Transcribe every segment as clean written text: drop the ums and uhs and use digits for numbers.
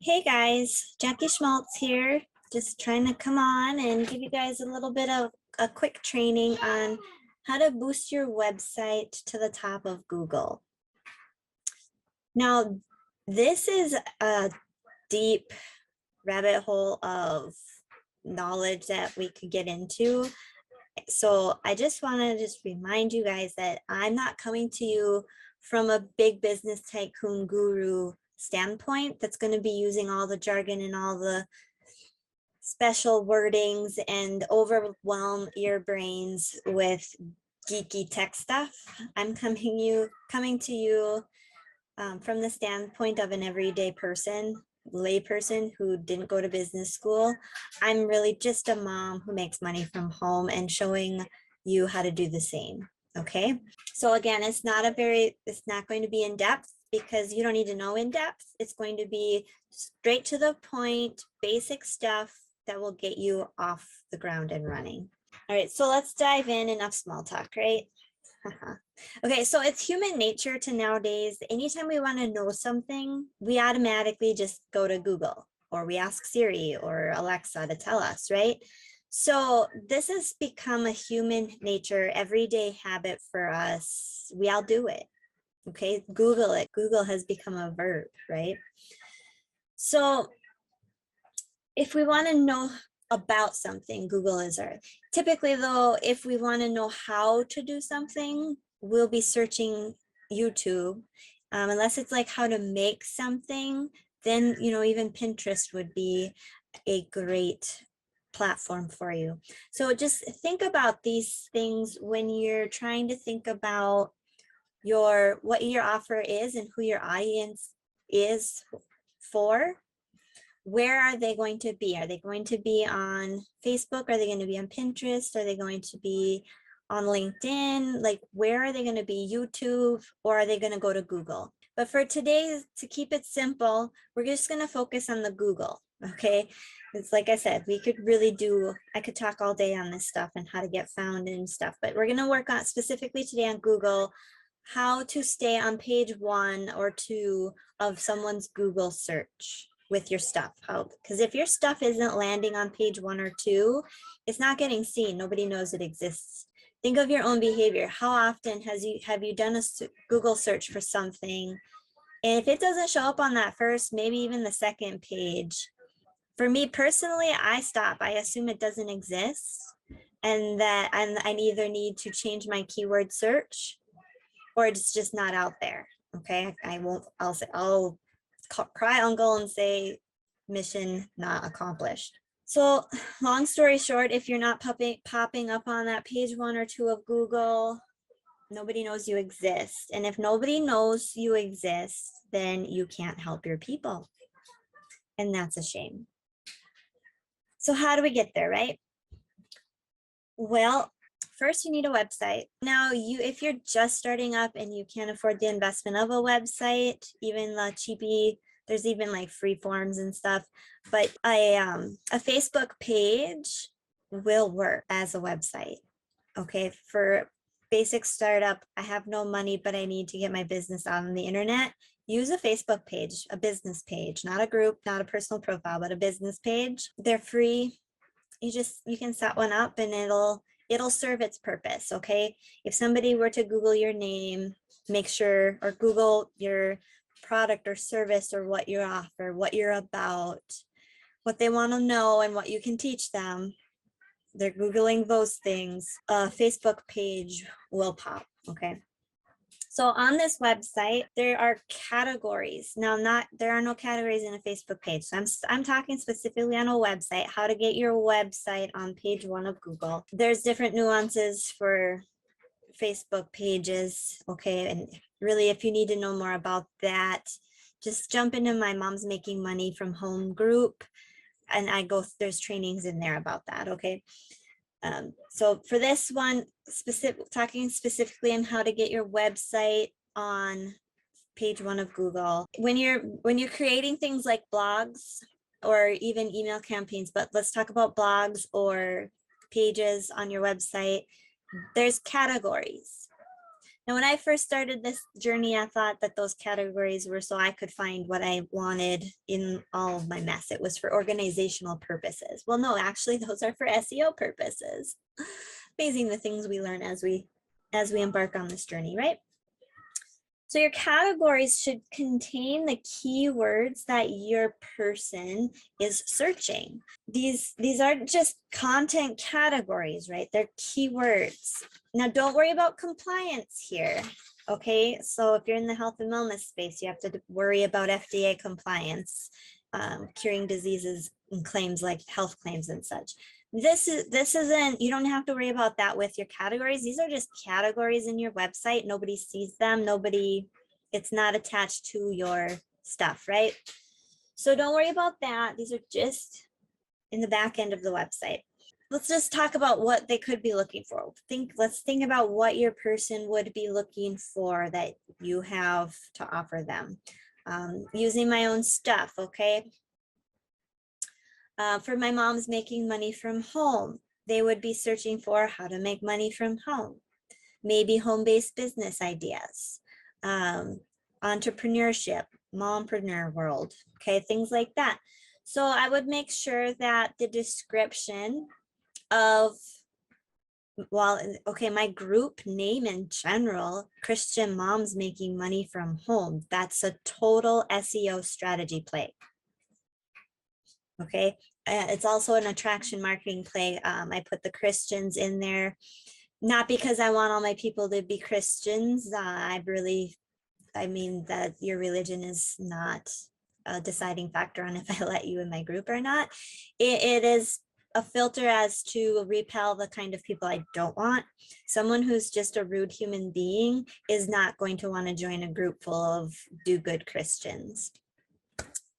Hey guys, Jackie Schmaltz here, just trying to come on and give you guys a little bit of a quick training on how to boost your website to the top of Google. Now, this is a deep rabbit hole of knowledge that we could get into. So I just want to remind you guys that I'm not coming to you from a big business tycoon guru standpoint that's going to be using all the jargon and all the special wordings and overwhelm your brains with geeky tech stuff. I'm coming to you from the standpoint of an everyday person, layperson who didn't go to business school. I'm really just a mom who makes money from home and showing you how to do the same. Okay. So again, it's not going to be in depth because you don't need to know in depth. It's going to be straight to the point, basic stuff that will get you off the ground and running. All right, so let's dive in. Enough small talk, right? Okay, so it's human nature to nowadays, anytime we want to know something, we automatically just go to Google or we ask Siri or Alexa to tell us, right? So this has become a human nature, everyday habit for us. We all do it. Okay, Google it. Google has become a verb, right? So if we want to know about something, Google is our. Typically though, if we want to know how to do something, we'll be searching YouTube. Unless it's like how to make something, then, even Pinterest would be a great platform for you. So just think about these things when you're trying to think about what your offer is and who your audience is for. Where are they going to be? Are they going to be on Facebook? Are they going to be on Pinterest? Are they going to be on LinkedIn? Like, where are they going to be? YouTube? Or are they going to go to Google? But for today, to keep it simple, we're just going to focus on the Google. Okay. It's like I said, I could talk all day on this stuff and how to get found and stuff, but we're going to work on specifically today on Google, how to stay on page 1 or 2 of someone's Google search with your stuff. Because if your stuff isn't landing on page 1 or 2, it's not getting seen. Nobody knows it exists. Think of your own behavior. How often have you done a Google search for something? And if it doesn't show up on that first, maybe even the second page, for me personally, I stop. I assume it doesn't exist and that I either need to change my keyword search or it's just not out there. Okay. I'll cry uncle and say mission not accomplished. So long story short, if you're not popping up on that page 1 or 2 of Google, nobody knows you exist. And if nobody knows you exist, then you can't help your people. And that's a shame. So how do we get there, right? Well, first you need a website. Now, if you're just starting up and you can't afford the investment of a website, even the cheapy, there's even like free forms and stuff, but a Facebook page will work as a website. Okay, for basic startup, I have no money, but I need to get my business out on the internet. Use a Facebook page, a business page, not a group, not a personal profile, but a business page. They're free. You can set one up and it'll serve its purpose. Okay, if somebody were to Google your name, make sure, or Google your product or service or what you offer, what you're about, what they want to know and what you can teach them, they're Googling those things, a Facebook page will pop. Okay, so on this website, there are categories. Now, there are no categories in a Facebook page. So I'm talking specifically on a website, how to get your website on page 1 of Google. There's different nuances for Facebook pages. Okay, and really, if you need to know more about that, just jump into my Mom's Making Money from Home group, and there's trainings in there about that. Okay. So for this one, talking specifically on how to get your website on page 1 of Google. When you're creating things like blogs or even email campaigns, but let's talk about blogs or pages on your website, there's categories. Now, when I first started this journey, I thought that those categories were so I could find what I wanted in all of my mess. It was for organizational purposes. Well, no, actually, those are for SEO purposes. Amazing the things we learn as we embark on this journey, right? So your categories should contain the keywords that your person is searching. These aren't just content categories, right? They're keywords. Now, don't worry about compliance here. Okay, so if you're in the health and wellness space, you have to worry about FDA compliance, curing diseases and claims like health claims and such. This isn't, you don't have to worry about that with your categories. These are just categories in your website. Nobody sees them. It's not attached to your stuff, right? So don't worry about that. These are just in the back end of the website. Let's just talk about what they could be looking for. Let's think about what your person would be looking for that you have to offer them. Using my own stuff, okay? For my mom's making money from home, they would be searching for how to make money from home, maybe home-based business ideas, entrepreneurship, mompreneur world, okay, things like that. So I would make sure that the description of, well, okay, my group name in general, Christian Moms Making Money from Home, that's a total SEO strategy play. Okay, it's also an attraction marketing play. I put the Christians in there, not because I want all my people to be Christians. I mean that your religion is not a deciding factor on if I let you in my group or not. It is a filter as to repel the kind of people I don't want. Someone who's just a rude human being is not going to want to join a group full of do-good Christians.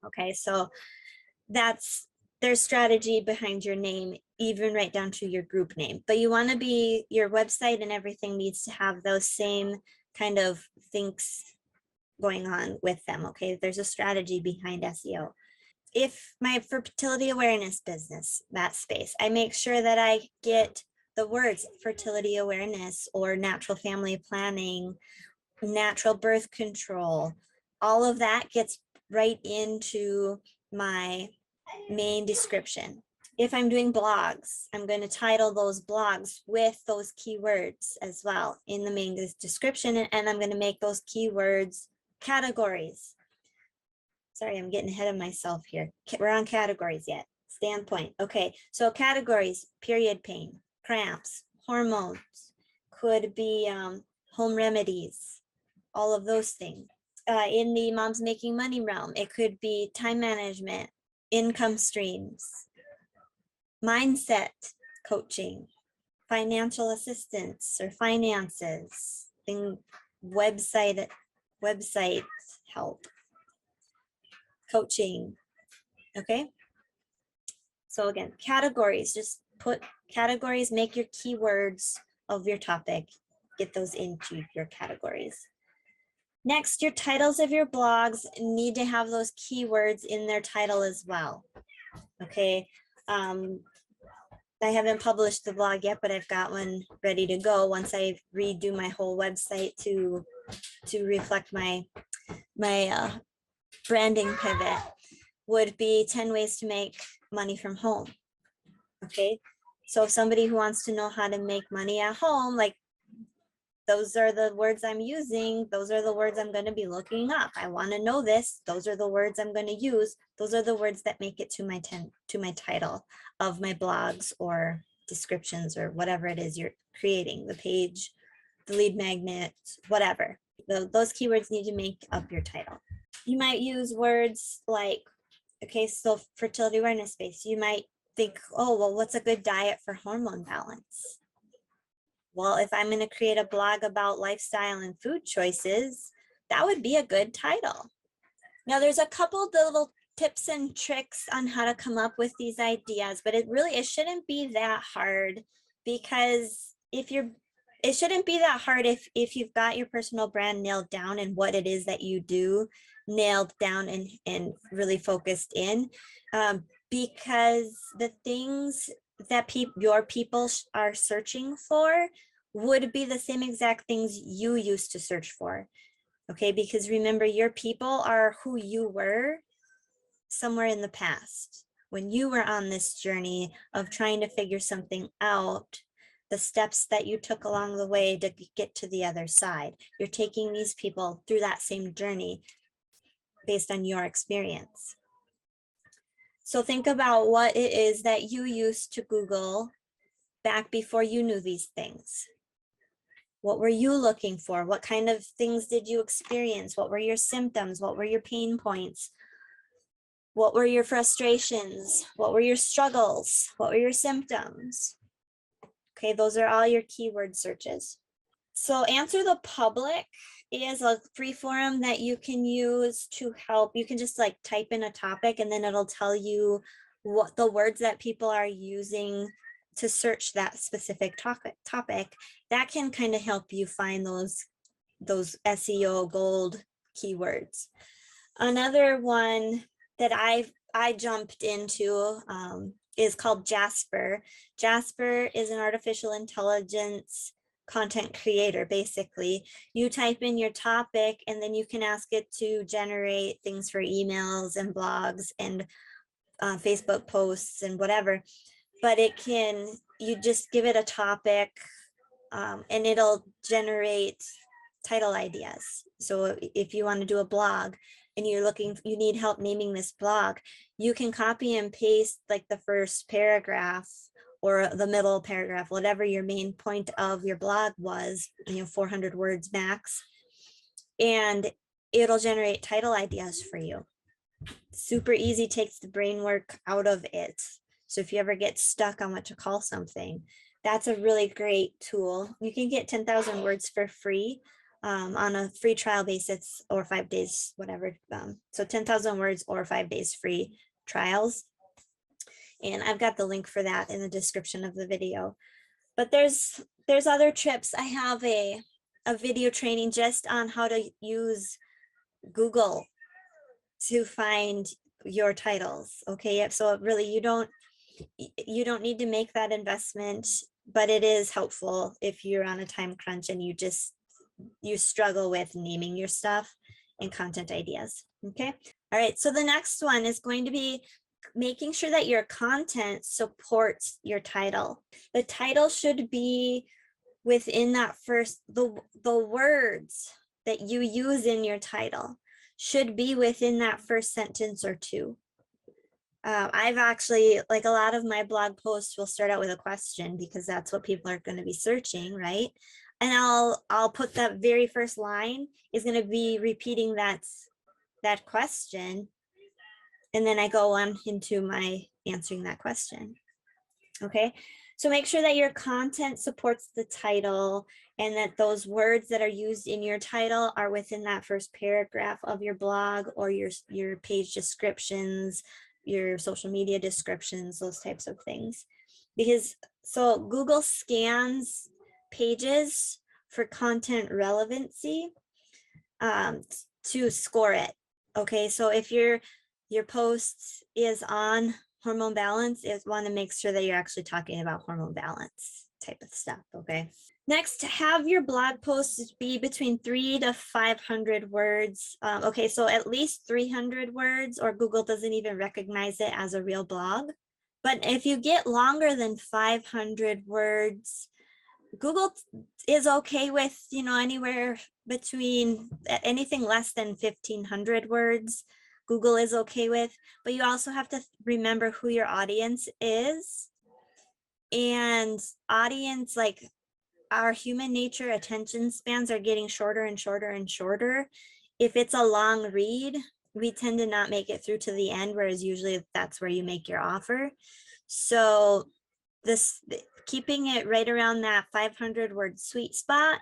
Okay, so that's their strategy behind your name, even right down to your group name. But you want to be, your website and everything needs to have those same kind of things going on with them. Okay, there's a strategy behind SEO. If my fertility awareness business, that space, I make sure that I get the words fertility awareness or natural family planning, natural birth control, all of that gets right into my main description. If I'm doing blogs, I'm going to title those blogs with those keywords as well in the main description, and I'm going to make those keywords categories. Sorry, I'm getting ahead of myself here. We're on categories yet. Standpoint. Okay, so categories: period pain, cramps, hormones, could be home remedies, all of those things. In the moms making money realm, it could be time management, income streams, mindset coaching, financial assistance or finances, website help, coaching. Okay, so again, categories, just put categories, make your keywords of your topic, get those into your categories. Next, your titles of your blogs need to have those keywords in their title as well. Okay, I haven't published the blog yet, but I've got one ready to go once I redo my whole website to reflect my branding pivot. Would be 10 ways to make money from home. Okay, so if somebody who wants to know how to make money at home, like, those are the words I'm using. Those are the words I'm going to be looking up. I want to know this. Those are the words I'm going to use. Those are the words that make it to my title of my blogs or descriptions or whatever it is you're creating, the page, the lead magnet, whatever. Those keywords need to make up your title. You might use words like, okay, so fertility awareness space. You might think, oh, well, what's a good diet for hormone balance? Well, if I'm going to create a blog about lifestyle and food choices, that would be a good title. Now, there's a couple of little tips and tricks on how to come up with these ideas, but it shouldn't be that hard, because it shouldn't be that hard if you've got your personal brand nailed down and what it is that you do nailed down and really focused in, because the things that your people are searching for would be the same exact things you used to search for. Okay, because remember, your people are who you were somewhere in the past when you were on this journey of trying to figure something out, the steps that you took along the way to get to the other side. You're taking these people through that same journey based on your experience. So think about what it is that you used to Google back before you knew these things. What were you looking for? What kind of things did you experience? What were your symptoms? What were your pain points? What were your frustrations? What were your struggles? What were your symptoms? Okay, those are all your keyword searches. So Answer the Public is a free forum that you can use to help. You can just like type in a topic and then it'll tell you what the words that people are using to search that specific topic. That can kind of help you find those SEO gold keywords. Another one that I jumped into is called Jasper. Jasper is an artificial intelligence content creator. Basically, you type in your topic and then you can ask it to generate things for emails and blogs and Facebook posts and whatever. But you just give it a topic and it'll generate title ideas. So if you want to do a blog and you need help naming this blog, you can copy and paste like the first paragraph or the middle paragraph, whatever your main point of your blog was, 400 words max, and it'll generate title ideas for you. Super easy, takes the brain work out of it. So if you ever get stuck on what to call something, that's a really great tool. You can get 10,000 words for free on a free trial basis, or 5 days, whatever. So 10,000 words or 5 days free trials. And I've got the link for that in the description of the video. But there's other tips. I have a video training just on how to use Google to find your titles. Okay, so really you don't need to make that investment, but it is helpful if you're on a time crunch and you struggle with naming your stuff and content ideas. Okay, all right, so the next one is going to be making sure that your content supports your title. The title should be within that the words that you use in your title should be within that first sentence or two. I've actually, like, a lot of my blog posts will start out with a question because that's what people are going to be searching, right? And I'll put that very first line is going to be repeating that question, and then I go on into my answering that question. Okay, so make sure that your content supports the title and that those words that are used in your title are within that first paragraph of your blog or your page descriptions, your social media descriptions, those types of things. Because so Google scans pages for content relevancy to score it. Okay, so if your post is on hormone balance, is want to make sure that you're actually talking about hormone balance type of stuff. Okay, next, have your blog posts be between 300 to 500 words. Okay, so at least 300 words, or Google doesn't even recognize it as a real blog. But if you get longer than 500 words, Google is okay with, anywhere between anything less than 1,500 words. Google is okay with, but you also have to remember who your audience is. And audience, like, our human nature attention spans are getting shorter and shorter and shorter. If it's a long read, we tend to not make it through to the end, whereas usually that's where you make your offer. So keeping it right around that 500 word sweet spot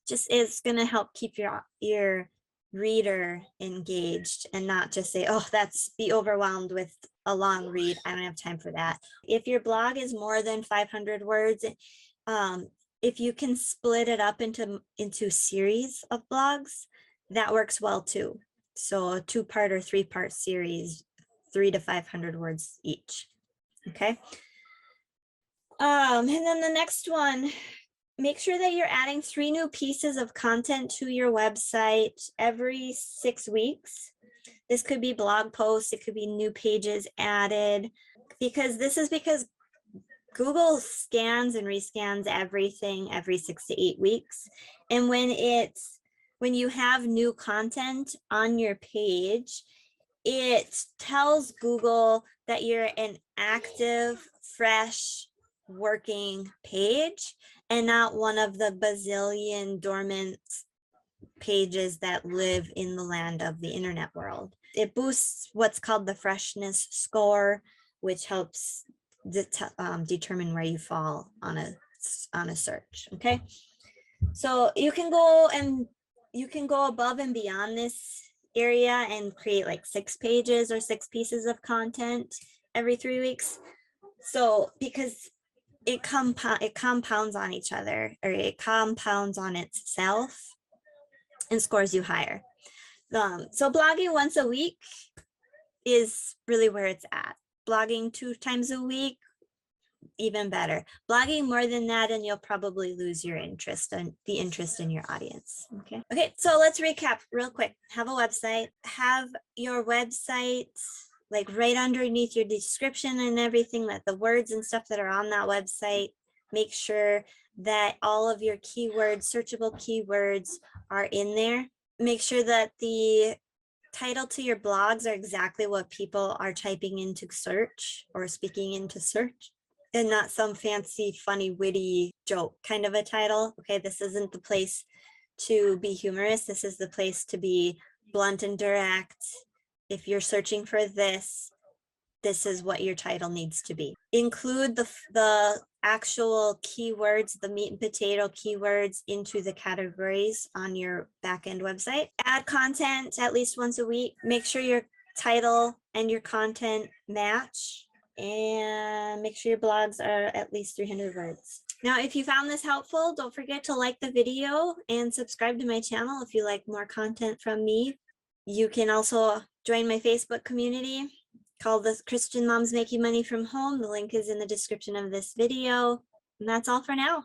just is going to help keep your reader engaged and not just say, oh, be overwhelmed with a long read. I don't have time for that. If your blog is more than 500 words, if you can split it up into series of blogs, that works well too. So a 2-part or 3-part series, 300 to 500 words each. Okay. And then the next one make sure that you're adding 3 new pieces of content to your website every 6 weeks. This could be blog posts, it could be new pages added, because Google scans and rescans everything every 6 to 8 weeks. And when you have new content on your page, it tells Google that you're an active, fresh, working page and not one of the bazillion dormant pages that live in the land of the internet world. It boosts what's called the Freshness Score, which helps determine where you fall on a search. Okay, so you can go above and beyond this area and create like 6 pages or 6 pieces of content every 3 weeks. So because it compounds on each other, or it compounds on itself and scores you higher. So blogging once a week is really where it's at. Blogging 2 times a week, even better. Blogging more than that, and you'll probably lose your interest and the interest in your audience. Okay, so let's recap real quick. Have a website. Have your website like right underneath your description and everything, that the words and stuff that are on that website, make sure that all of your keywords, searchable keywords, are in there. Make sure that the title to your blogs are exactly what people are typing into search or speaking into search, and not some fancy, funny, witty joke kind of a title. Okay, this isn't the place to be humorous. This is the place to be blunt and direct. If you're searching for this, this is what your title needs to be. Include the actual keywords, the meat and potato keywords, into the categories on your backend website. Add content at least once a week. Make sure your title and your content match, and make sure your blogs are at least 300 words. Now, if you found this helpful, don't forget to like the video and subscribe to my channel if you like more content from me. You can also join my Facebook community called the Christian Moms Making Money from Home. The link is in the description of this video. And that's all for now.